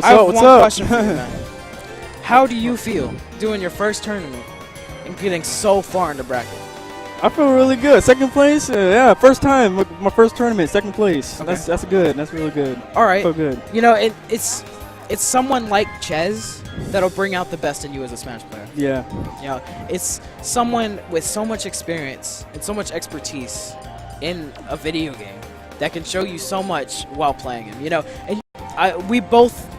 I have one question for you, man. How do you feel doing your first tournament and getting so far in the bracket? I feel really good. Second place, yeah, first time, my first tournament, second place. Okay. That's good. That's really good. All right. I feel good. You know, it's someone like Ches that'll bring out the best in you as a Smash player. Yeah. You know, it's someone with so much experience and so much expertise in a video game that can show you so much while playing him. You know, and we both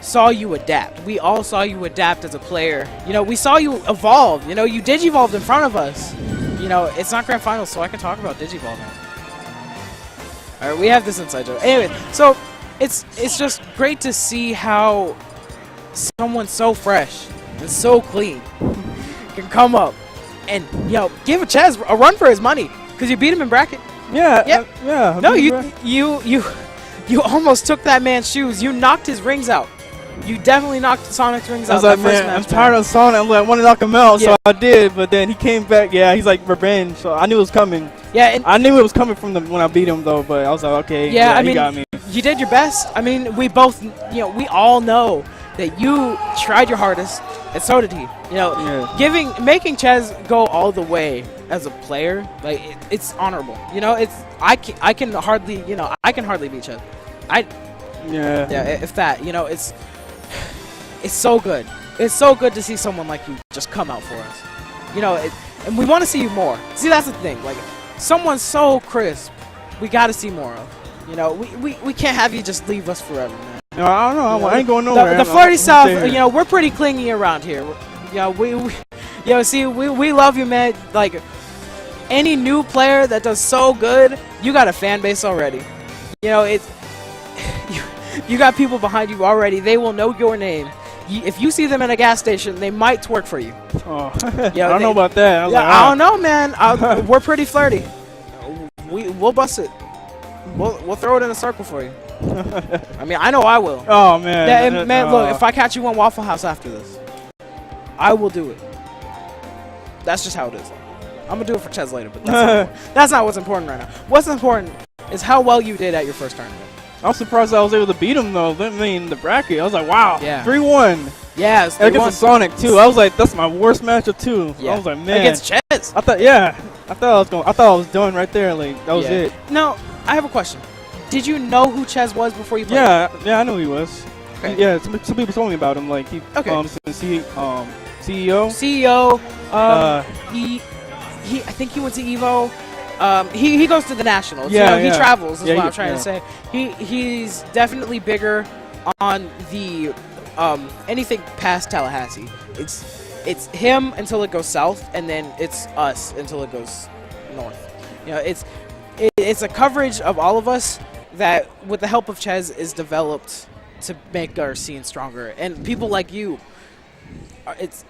saw you adapt. We all saw you adapt as a player. You know, we saw you evolve. You know, you digivolved in front of us. You know, it's not Grand Finals, so I can talk about digivolve now. All right, we have this inside joke. Anyway, so it's just great to see how someone so fresh and so clean can come up and, you know, give a Ches a run for his money because you beat him in bracket. Yeah. Yep. Yeah. No, you almost took that man's shoes. You knocked his rings out. You definitely knocked Sonic's rings I out. was like, man, I'm tired of Sonic. I'm like, I want to knock him out, so I did. But then he came back. Yeah, he's like revenge. So I knew it was coming. Yeah, and I knew it was coming from when I beat him though. But I was like, okay, yeah, I he mean, got me. You did your best. I mean, we both, you know, we all know that you tried your hardest, and so did he. You know, making Ches go all the way as a player, like it's honorable. You know, I can hardly beat Ches. If that, you know, it's so good. It's so good to see someone like you just come out for us. You know, and we want to see you more. See, that's the thing. Like, someone so crisp, we got to see more of. You know, we can't have you just leave us forever, man. No, I don't know. I ain't going nowhere. The flirty South, you know, we're pretty clingy around here. You know, we love you, man. Like, any new player that does so good, you got a fan base already. You know, you got people behind you already. They will know your name. If you see them in a gas station, they might twerk for you. Oh, I don't know about that. I don't know, man. We're pretty flirty. We'll bust it. We'll throw it in a circle for you. I mean, I know I will. Oh, man. Man, look, if I catch you in Waffle House after this, I will do it. That's just how it is. I'm going to do it for Ches later, but that's not what's important right now. What's important is how well you did at your first tournament. I was surprised I was able to beat him, though. I mean, the bracket. I was like, wow. Yeah. 3-1. Yeah, against Sonic, too. I was like, that's my worst matchup, too. Yeah. I was like, man. Against Ches. I thought I was done right there. Like, that was it. No, I have a question. Did you know who Ches was before you played? Yeah, I knew he was. Okay. Yeah, some people told me about him. Like, he CEO. CEO. I think he went to Evo. He goes to the Nationals. Yeah, He travels is what I'm trying to say. He's definitely bigger on the anything past Tallahassee. It's him until it goes south, and then it's us until it goes north. You know, it's a coverage of all of us that, with the help of Ches, is developed to make our scene stronger. And people like you, it's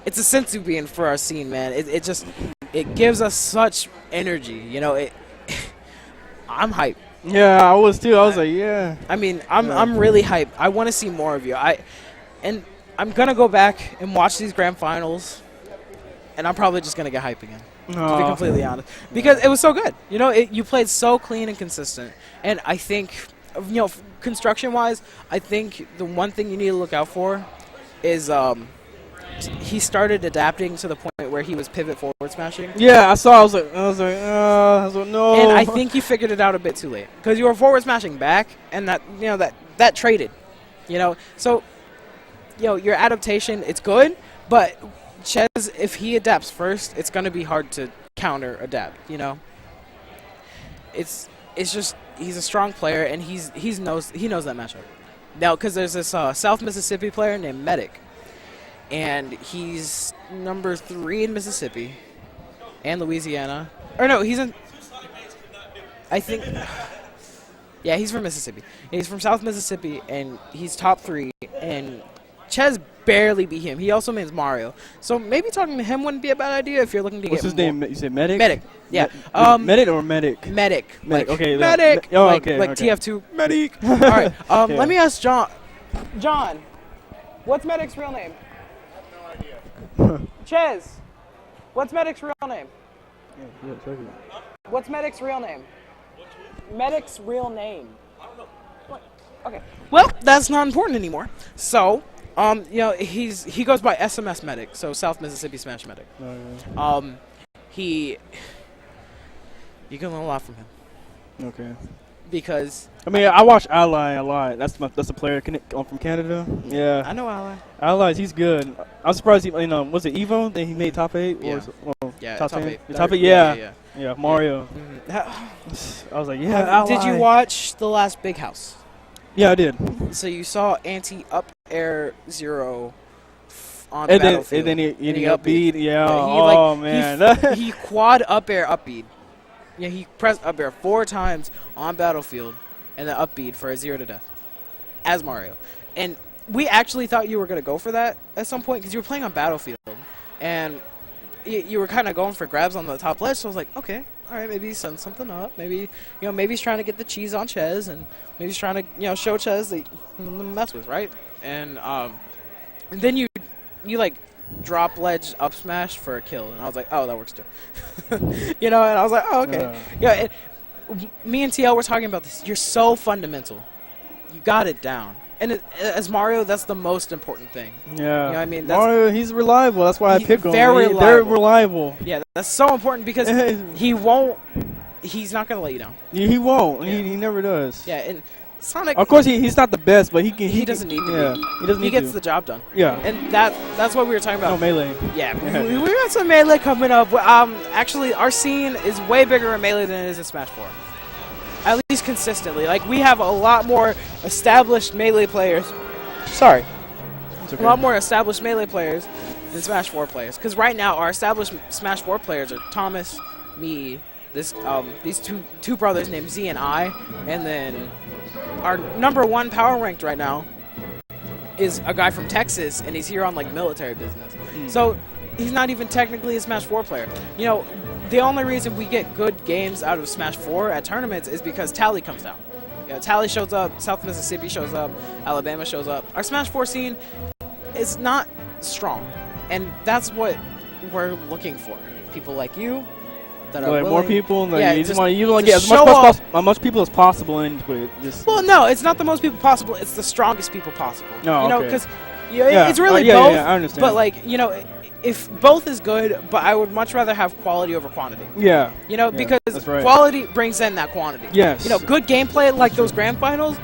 a sensu bean for our scene, man. It gives us such energy, you know. I'm hyped. Yeah, I was too. I was like, yeah. I mean, I'm really hyped. I want to see more of you. And I'm gonna go back and watch these grand finals, and I'm probably just gonna get hyped again. To be completely honest, because it was so good. You know, you played so clean and consistent, and I think, you know, construction-wise, I think the one thing you need to look out for is he started adapting to the point where he was pivot forward smashing. Yeah, I saw. I was like, no. And I think you figured it out a bit too late because you were forward smashing back, and that traded, you know. So, you know, your adaptation, it's good, but Ches, if he adapts first, it's gonna be hard to counter adapt. You know. It's just he's a strong player, and he knows that matchup. Now, because there's this South Mississippi player named Medic. And he's number 3 in Mississippi and Louisiana. Or no, he's in... I think... Yeah, he's from Mississippi. He's from South Mississippi, and he's top 3. And Ches barely beat him. He also means Mario. So maybe talking to him wouldn't be a bad idea if you're looking to What's his name? You said Medic? Medic, yeah. Medic or Medic? Medic. Medic, okay. Medic! Okay. TF2. Medic! All right, let me ask John. John, what's Medic's real name? Ches, what's Medic's real name? What's Medic's real name? Medic's real name. I don't know. What? Okay. Well, that's not important anymore. So, he goes by SMS Medic, so South Mississippi Smash Medic. Oh, yeah. You can learn a lot from him Okay. because I mean, I watch Ally a lot. That's a player from Canada. Yeah. I know Ally. Allies, he's good. I'm surprised he, was it Evo that he made top 8? Yeah. Or was it, well, Yeah, top top 10? eight. Top 8, Yeah. yeah. Mario. Mhm. I was like, yeah, Did you Ally. watch The Last Big House? Yeah, I did. So you saw anti-up air 0 on And Battlefield. then he he upbeat. Yeah. Yeah, Oh, man. He quad up air upbeat. Yeah, he pressed up air 4 times on Battlefield and then upbeat for a 0 to death as Mario. And we actually thought you were going to go for that at some point because you were playing on Battlefield. And you were kind of going for grabs on the top ledge. So I was like, okay, all right, maybe he's setting something up. Maybe he's trying to get the cheese on Ches, and maybe he's trying to show Ches that you mess with, right? And then you like drop ledge up smash for a kill, and I was like, oh, that works too. And I was like, oh, okay. Me and TL were talking about this. You're so fundamental. You got it down. And as Mario, that's the most important thing. Yeah. You know what I mean? Mario, he's reliable. That's why I pick him. Very reliable. Very reliable. Yeah, that's so important because he's not going to let you down. He won't. Yeah. He never does. Yeah, and Sonic. Of course, he's not the best, but he doesn't need to yeah, be. He doesn't need He gets to. the job done. Yeah. And that's what we were talking about. No, Melee. Yeah, we got some Melee coming up. Actually, our scene is way bigger in Melee than it is in Smash 4. At least consistently. Like, we have a lot more established Melee players. Sorry. Okay. A lot more established Melee players than Smash 4 players. Because right now, our established Smash 4 players are Thomas, me, these two brothers named Z and I, and then our #1 power ranked right now is a guy from Texas, and he's here on like military business. So he's not even technically a Smash 4 player. The only reason we get good games out of Smash 4 at tournaments is because Tally comes down. Tally shows up, South Mississippi shows up, Alabama shows up. Our Smash 4 scene is not strong, and that's what we're looking for. People like you that are willing. More people. Yeah, you want to get as much people as possible into it. Well, no, it's not the most people possible. It's the strongest people possible. Oh, because it's really both. Yeah, I understand. But if both is good, but I would much rather have quality over quantity. Yeah. Because that's right. quality brings in that quantity. Yes. Good gameplay like those grand finals.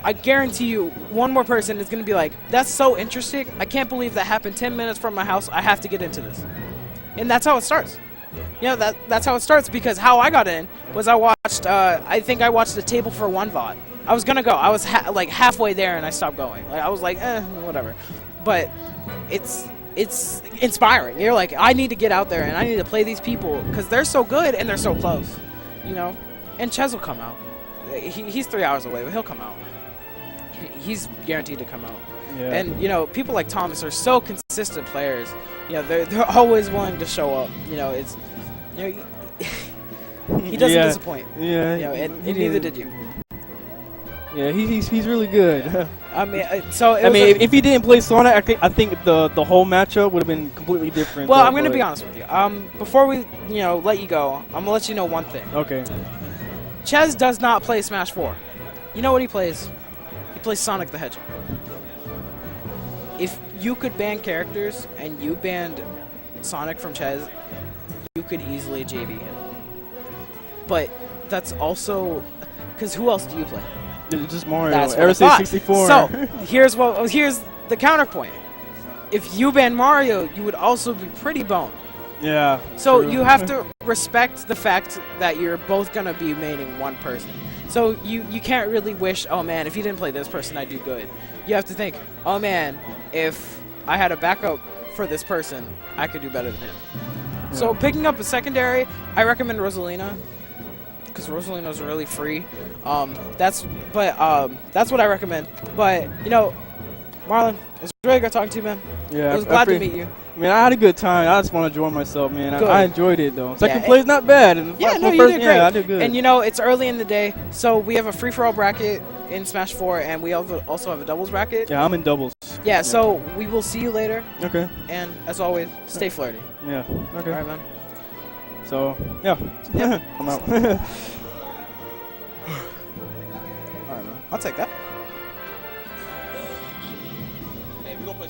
I guarantee you, one more person is going to be like, "That's so interesting. I can't believe that happened 10 minutes from my house. I have to get into this." And that's how it starts. That's how it starts, because how I got in was I watched. I think I watched the Table for One VOD. I was gonna go. I was halfway there and I stopped going. I was like, whatever. But it's inspiring. You're like, I need to get out there and I need to play these people because they're so good and they're so close. And Ches will come out. He's 3 hours away, but he'll come out. He's guaranteed to come out. Yeah. And people like Thomas are so consistent players. They're always willing to show up. He doesn't disappoint. Yeah. And neither did you. Yeah, he's really good. If he didn't play Sonic, I think the whole matchup would have been completely different. Well, I'm gonna be honest with you. Before we let you go, I'm gonna let you know one thing. Okay. Ches does not play Smash 4. You know what he plays? He plays Sonic the Hedgehog. If you could ban characters and you banned Sonic from Ches, you could easily JV him. But that's also because who else do you play? It's just Mario. That's Ever since 64. So here's the counterpoint. If you ban Mario, you would also be pretty boned. Yeah. So true. you have to respect the fact that you're both gonna be maining one person. So you can't really wish, oh man, if you didn't play this person, I'd do good. You have to think, oh man, if I had a backup for this person, I could do better than him. Yeah. So picking up a secondary, I recommend Rosalina, because Rosalina's really free. That's what I recommend. But Marlon, it was really good talking to you, man. Yeah, I was glad to meet you. Man, I had a good time. I just want to enjoy myself, man. I enjoyed it, though. Second Yeah, place, not bad. And you did great. Yeah, I did good. And it's early in the day, so we have a free-for-all bracket in Smash 4, and we also have a doubles bracket. Yeah, I'm in doubles. Yeah, so we will see you later. Okay. And as always, stay flirty. Yeah. Okay. All right, man. So, yeah. Yep. I'm out. All right. I'll take that. Hey, we gonna play